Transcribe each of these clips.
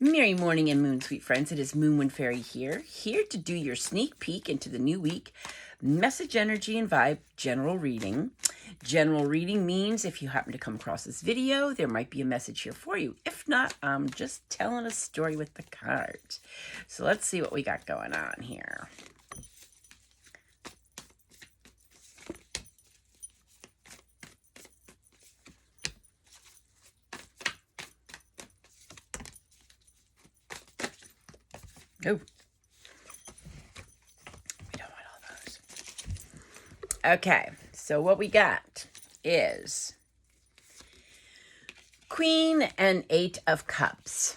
Merry morning and moon, sweet friends. It is Moonwind Fairy here to do your sneak peek into the new week. Message, energy, and vibe, general reading. General reading means if you happen to come across this video, there might be a message here for you. If not, I'm just telling a story with the cards. So let's see what we got going on here. Oh, we don't want all those. Okay, so what we got is Queen and Eight of Cups.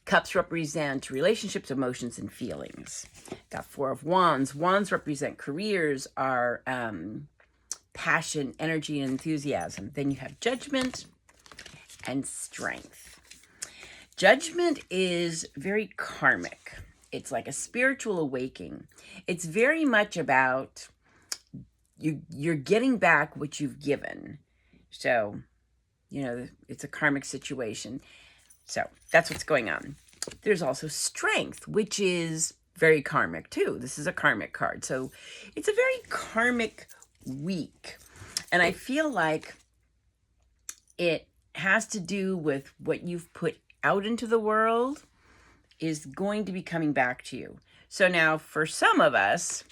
Cups represent relationships, emotions, and feelings. Got Four of Wands. Wands represent careers, our passion, energy, and enthusiasm. Then you have Judgment and Strength. Judgment is very karmic. It's like a spiritual awakening. It's very much about you're getting back what you've given. So, you know, it's a karmic situation. So that's what's going on. There's also Strength, which is very karmic too. This is a karmic card. So it's a very karmic week. And I feel like it has to do with what you've put out into the world is going to be coming back to you. So now for some of us,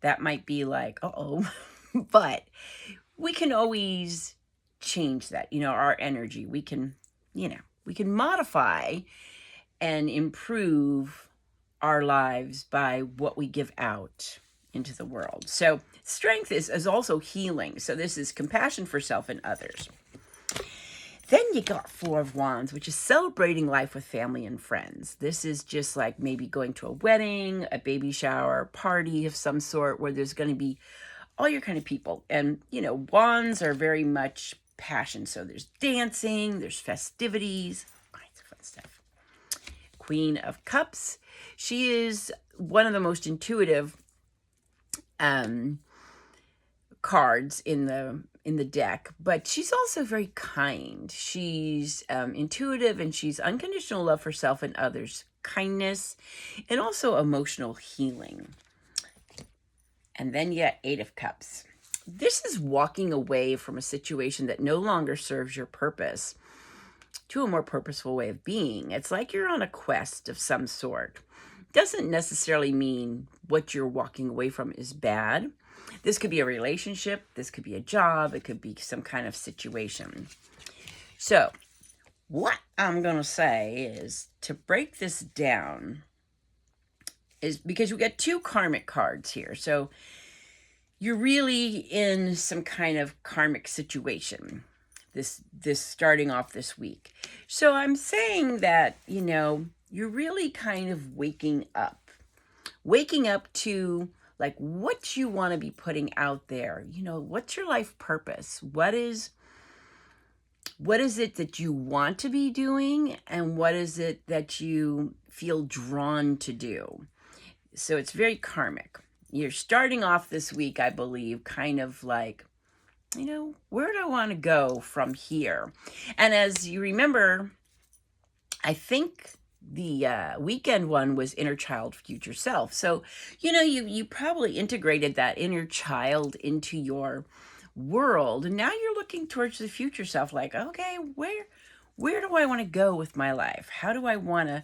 that might be like, uh-oh, but we can always change that, our energy. We can, we can modify and improve our lives by what we give out into the world. So Strength is also healing. So this is compassion for self and others. Then you got Four of Wands, which is celebrating life with family and friends. This is just like maybe going to a wedding, a baby shower, party of some sort where there's going to be all your kind of people. And, wands are very much passion. So there's dancing, there's festivities, all kinds of fun stuff. Queen of Cups. She is one of the most intuitive cards in the deck, but she's also very kind. She's intuitive, and she's unconditional love for self and others, kindness, and also emotional healing. And then you got Eight of Cups. This is walking away from a situation that no longer serves your purpose to a more purposeful way of being. It's like you're on a quest of some sort. Doesn't necessarily mean what you're walking away from is bad. This could be a relationship, this could be a job, it could be some kind of situation. So, what I'm going to say is, to break this down, is because we got two karmic cards here. So, you're really in some kind of karmic situation, this starting off this week. So, I'm saying that, you're really kind of waking up to like what you want to be putting out there. What's your life purpose? What is it that you want to be doing, and what is it that you feel drawn to do? So it's very karmic. You're starting off this week, I believe, kind of like, where do I want to go from here? And as you remember, I think the weekend one was inner child, future self. So, you probably integrated that inner child into your world. And now you're looking towards the future self like, okay, where do I want to go with my life? How do I want to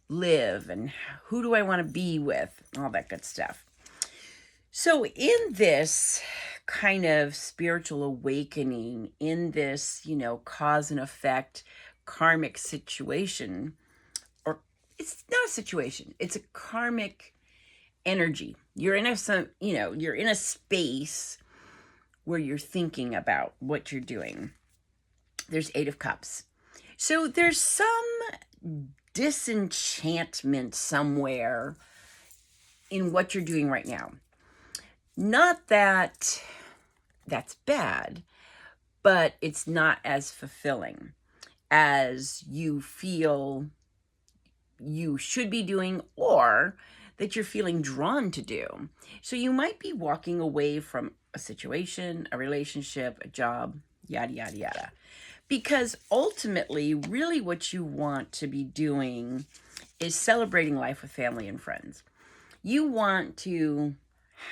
live? And who do I want to be with? All that good stuff. So in this kind of spiritual awakening, in this, cause and effect karmic situation, it's not a situation, it's a karmic energy. You're in a space where you're thinking about what you're doing. There's Eight of Cups. So there's some disenchantment somewhere in what you're doing right now. Not that that's bad, but it's not as fulfilling as you feel you should be doing, or that you're feeling drawn to do. So you might be walking away from a situation, a relationship, a job, yada, yada, yada. Because ultimately, really what you want to be doing is celebrating life with family and friends. You want to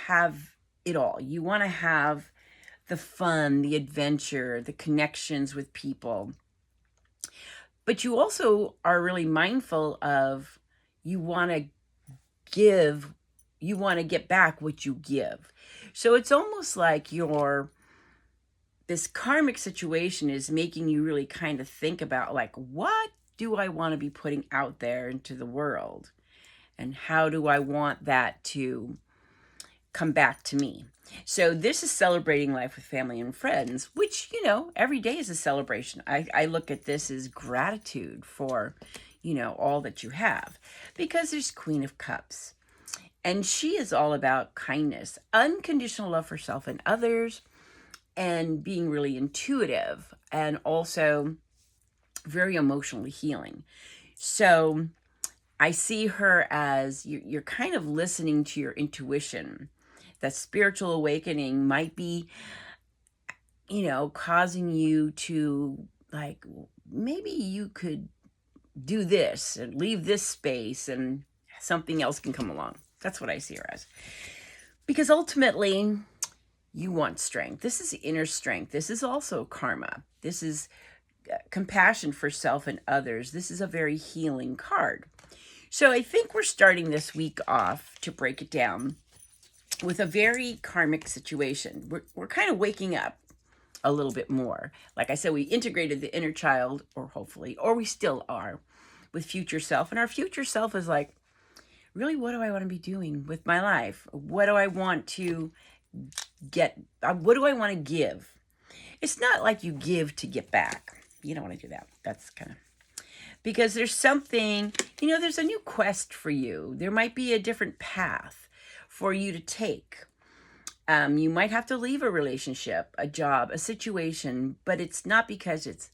have it all. You want to have the fun, the adventure, the connections with people. But you also are really mindful of you want to give, you want to get back what you give. So it's almost like this karmic situation is making you really kind of think about, like, what do I want to be putting out there into the world? And how do I want that to come back to me? So this is celebrating life with family and friends, which, every day is a celebration. I look at this as gratitude for, all that you have, because there's Queen of Cups. And she is all about kindness, unconditional love for self and others, and being really intuitive, and also very emotionally healing. So I see her as you're kind of listening to your intuition. That spiritual awakening might be, causing you to, like, maybe you could do this and leave this space and something else can come along. That's what I see her as. Because ultimately, you want strength. This is inner strength. This is also karma. This is compassion for self and others. This is a very healing card. So I think we're starting this week off, to break it down, with a very karmic situation. We're kind of waking up a little bit more. Like I said, we integrated the inner child, or hopefully, or we still are, with future self. And our future self is like, really, what do I want to be doing with my life? What do I want to get? What do I want to give? It's not like you give to get back. You don't want to do that. That's kind of, because there's something, there's a new quest for you. There might be a different path for you to take. You might have to leave a relationship, a job, a situation, but it's not because it's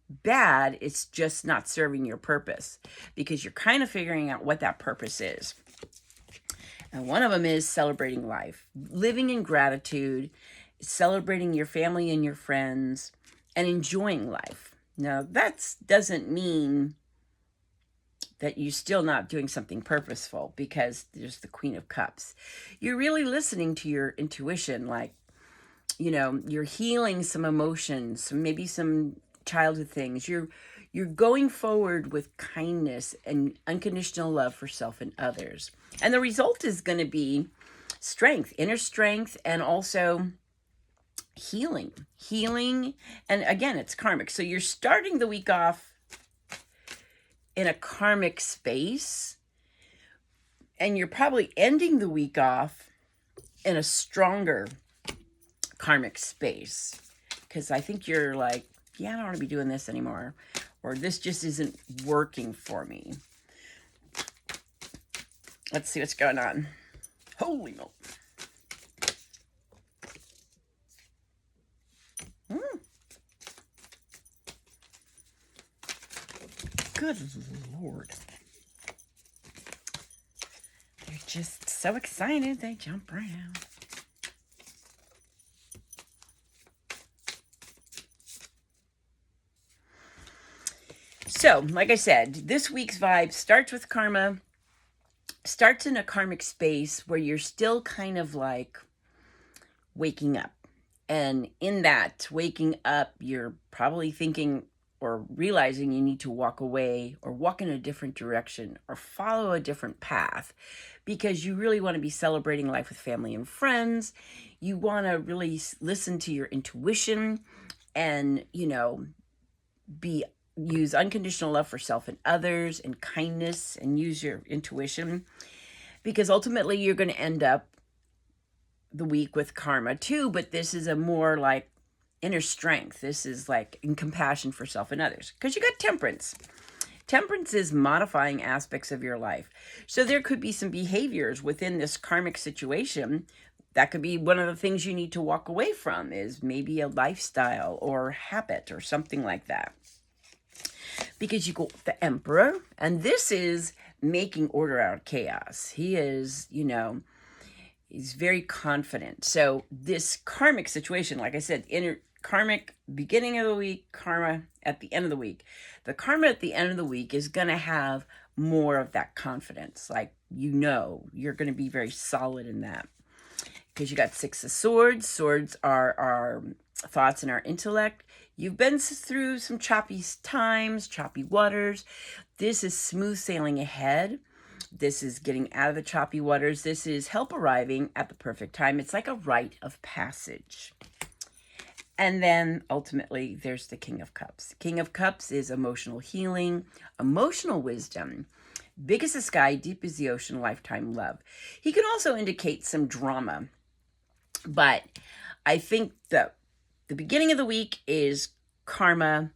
bad. It's just not serving your purpose, because you're kind of figuring out what that purpose is. And one of them is celebrating life, living in gratitude, celebrating your family and your friends, and enjoying life. Now, that doesn't mean that you're still not doing something purposeful, because there's the Queen of Cups. You're really listening to your intuition, like, you're healing some emotions, maybe some childhood things. You're going forward with kindness and unconditional love for self and others. And the result is going to be strength, inner strength, and also healing. And again, it's karmic. So you're starting the week off in a karmic space, and you're probably ending the week off in a stronger karmic space, because I think you're like, yeah, I don't want to be doing this anymore, or this just isn't working for me. Let's see what's going on. Holy moly. Good Lord. They're just so excited, they jump right out. So, like I said, this week's vibe starts with karma, starts in a karmic space where you're still kind of like waking up. And in that waking up, you're probably thinking or realizing you need to walk away, or walk in a different direction, or follow a different path, because you really want to be celebrating life with family and friends. You want to really listen to your intuition and, use unconditional love for self and others, and kindness, and use your intuition, because ultimately you're going to end up the week with karma too, but this is a more like inner strength. This is like in compassion for self and others, because you got temperance. Temperance is modifying aspects of your life. So there could be some behaviors within this karmic situation. That could be one of the things you need to walk away from, is maybe a lifestyle or habit or something like that. Because you go the Emperor, and this is making order out of chaos. He is, he's very confident. So this karmic situation, like I said, inner karmic beginning of the week, karma at the end of the week. The karma at the end of the week is going to have more of that confidence. Like, you're going to be very solid in that. Because you got Six of Swords. Swords are our thoughts and our intellect. You've been through some choppy times, choppy waters. This is smooth sailing ahead. This is getting out of the choppy waters. This is help arriving at the perfect time. It's like a rite of passage. And then ultimately, there's the King of Cups. King of Cups is emotional healing, emotional wisdom. Big as the sky, deep as the ocean, lifetime love. He can also indicate some drama. But I think the beginning of the week is karma,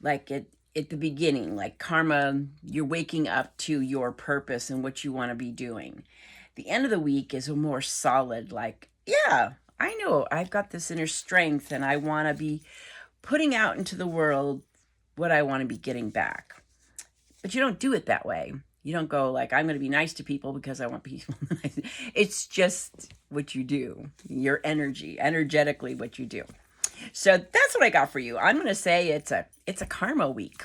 like at the beginning, like karma, you're waking up to your purpose and what you want to be doing. The end of the week is a more solid, like, yeah, I know I've got this inner strength and I want to be putting out into the world what I want to be getting back. But you don't do it that way. You don't go like, I'm going to be nice to people because I want people. It's just what you do, your energetically what you do. So that's what I got for you. I'm going to say it's a karma week.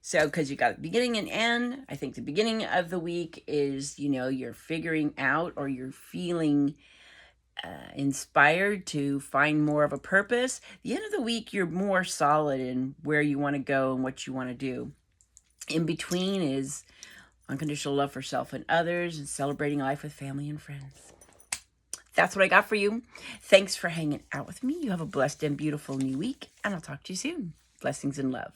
So, because you got beginning and end, I think the beginning of the week is, you're figuring out or you're feeling inspired to find more of a purpose. The end of the week, you're more solid in where you want to go and what you want to do. In between is unconditional love for self and others and celebrating life with family and friends. That's what I got for you. Thanks for hanging out with me. You have a blessed and beautiful new week, and I'll talk to you soon. Blessings and love.